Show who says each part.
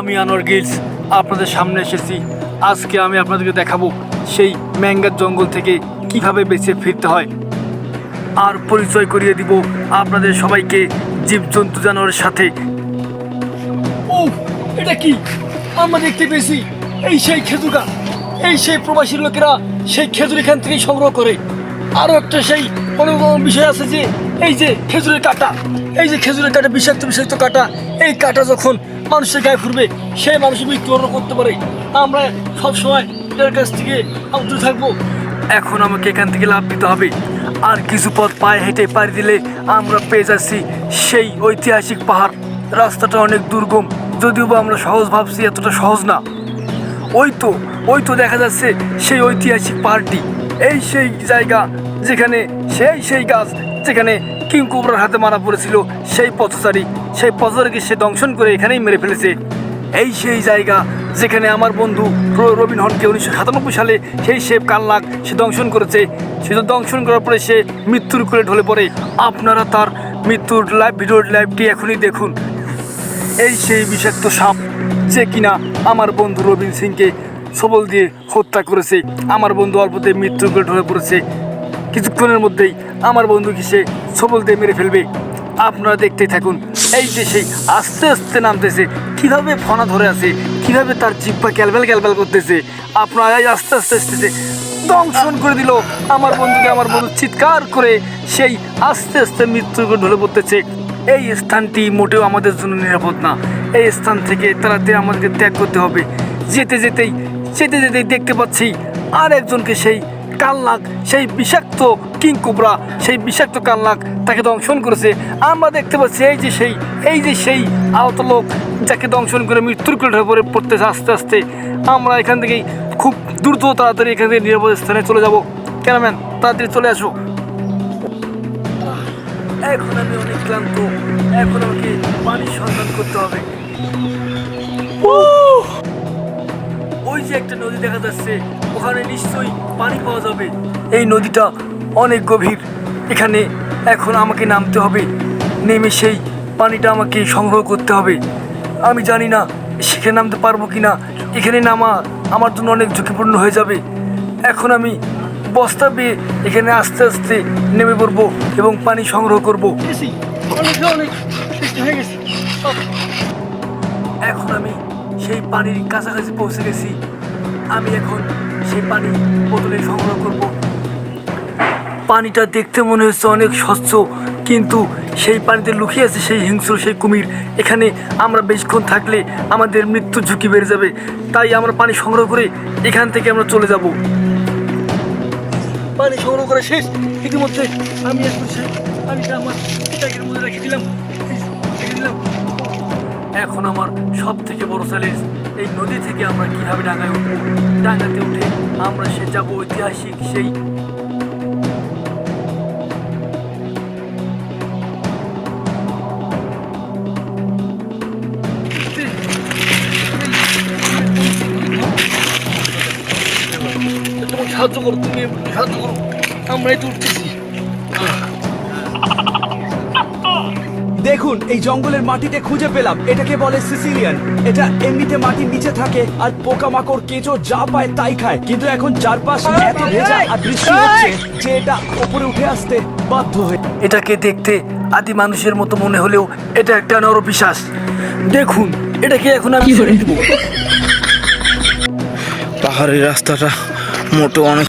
Speaker 1: আমি আনোয়ার গিলস আপনাদের সামনে এসেছি। আজকে আমি আপনাদেরকে দেখাবো সেই ম্যাঙ্গার জঙ্গল থেকে কিভাবে বেঁচে ফিরতে হয়, আর পরিচয় করিয়ে দিব আপনাদের সবাইকে জীবজন্তু জানোয়ারের সাথে।
Speaker 2: ও এটা কি আমরা দেখতে পেয়েছি? এই সেই খেজুর গাছ, এই সেই প্রবাসী লোকেরা সেই খেজুর এখান থেকে সংগ্রহ করে। আরও একটা সেই অনেক বিষয় আছে যে এই যে খেজুরের কাঁটা, এই যে খেজুরের কাঁটা, বিষাক্ত বিষাক্ত কাঁটা, এই কাঁটা যখন মানুষের গায়ে ঘুরবে সেই মানুষের মৃত্যুবরণ করতে পারে। আমরা সবসময় এটার কাছ থেকে দূরে থাকবো।
Speaker 1: এখন আমাকে এখান থেকে লাভ দিতে হবে, আর কিছু পথ পায়ে হেঁটে পাড়ি দিলে আমরা পেয়ে যাচ্ছি সেই ঐতিহাসিক পাহাড়। রাস্তাটা অনেক দুর্গম, যদিও বা আমরা সহজ ভাবছি, এতটা সহজ না। ওই তো দেখা যাচ্ছে সেই ঐতিহাসিক পাহাড়টি। এই সেই জায়গা যেখানে সেই গাছ যেখানে কিং কোবরার হাতে মারা পড়েছিল সেই পথচারীকে সে দংশন করে এখানেই মেরে ফেলেছে। এই সেই জায়গা যেখানে আমার বন্ধু রবিন হনকে 1997 সালে সেই শেপ কাল্লাক সে দংশন করেছে। সে দংশন করার পরে সে মৃত্যুর কোলে ঢলে পড়ে। আপনারা তার মৃত্যুর লাইভটি এখনই দেখুন। এই সেই বিষাক্ত সাপ যে কিনা আমার বন্ধু রবিন সিংকে সবল দিয়ে হত্যা করেছে। আমার বন্ধু অল্পতে মৃত্যুর কোলে ঢলে পড়েছে। কিছুক্ষণের মধ্যেই আমার বন্ধুকে সে সবল দিয়ে মেরে ফেলবে। আপনারা দেখতেই থাকুন। এই যে সেই আস্তে আস্তে নামতেছে, কিভাবে ফনা ধরে আছে, কিভাবে তার জিহ্বা ক্যালবেল করতেছে। আপনারা আস্তে আস্তে দংশন করে দিল আমার বন্ধুকে। আমার বন্ধু চিৎকার করে সেই আস্তে আস্তে মৃত্যুর কোলে ঢলে পড়তেছে। এই স্থানটি মোটেও আমাদের জন্য নিরাপদ না। এই স্থান থেকে তাড়াতাড়ি আমাদেরকে ত্যাগ করতে হবে। যেতে যেতেই দেখতে পাচ্ছি আর একজনকে, সেই কাল্লাক, সেই বিষাক্ত কিং কোবরা, সেই বিষাক্ত কাল্লাক তাকে দংশন করেছে। আমরা দেখতে পাচ্ছি এই যে সেই আহত লোক যাকে দংশন করে মৃত্যুর কোলে ঢলে পড়তেছে আস্তে আস্তে। আমরা এখান থেকেই খুব দ্রুত তাড়াতাড়ি এখান থেকে নিরাপদ স্থানে চলে যাব। ক্যামেরাম্যান তাড়াতাড়ি চলে আসো। এখন আমি অনেক ক্লান্ত, এখন আমাকে পানির সন্ধান করতে হবে। ওই যে একটা নদী দেখা যাচ্ছে, ওখানে নিশ্চয়ই পানি পাওয়া যাবে। এই নদীটা অনেক গভীর, এখানে এখন আমাকে নামতে হবে। নেমে সেই পানিটা আমাকে সংগ্রহ করতে হবে। আমি জানি না সেখানে নামতে পারবো কি না। এখানে নামা আমার জন্য অনেক ঝুঁকিপূর্ণ হয়ে যাবে। এখন আমি বস্তা পেয়ে এখানে আস্তে আস্তে নেমে পড়বো এবং পানি সংগ্রহ করব। এখন আমি সেই পানির কাছাকাছি পৌঁছে গেছি। আমি এখন সেই পানি বোতলে সংগ্রহ করব। পানিটা দেখতে মনে হচ্ছে অনেক স্বচ্ছ, কিন্তু সেই পানিতে লুকিয়ে আছে সেই হিংস্র সেই কুমির। এখানে আমরা বেশিক্ষণ থাকলে আমাদের মৃত্যুর ঝুঁকি বেড়ে যাবে। তাই আমরা পানি সংগ্রহ করে এখান থেকে আমরা চলে যাব। পানি সংগ্রহ করে শেষ। ইতিমধ্যে আমি এখন সেই পানিটা আমার ট্যাঙ্কের মধ্যে রেখে দিলাম। এখন আমার সব থেকে বড় চ্যালেঞ্জ, এই নদী থেকে আমরা কিভাবে ডাঙায় উঠবো। ডাঙাতে উঠে আমরা সে যাব ঐতিহাসিক সেই সাহায্য করো, তুমি সাহায্য করো, আমরাই তো উঠতেছি।
Speaker 3: দেখুন, এই জঙ্গলের মাটিতে খুঁজে পেলাম, এটাকে বলে সিসিলিয়ান। এটা এমনিতে মাটির নিচে থাকে আর পোকামাকড় কেঁচো যা পায় তাই খায়, কিন্তু এখন চারপাশ এত ভেজা আর বৃষ্টি হচ্ছে যে এটা উপরে উঠে আসতে বাধ্য হয়ে।
Speaker 1: এটাকে দেখতে আদি মানুষের মতো মনে হলেও এটা একটা নরপিশাচ। দেখুন এটাকে এখন আমি ছেড়ে দেব।
Speaker 4: পাহাড়ি রাস্তাটা মোটো অনেক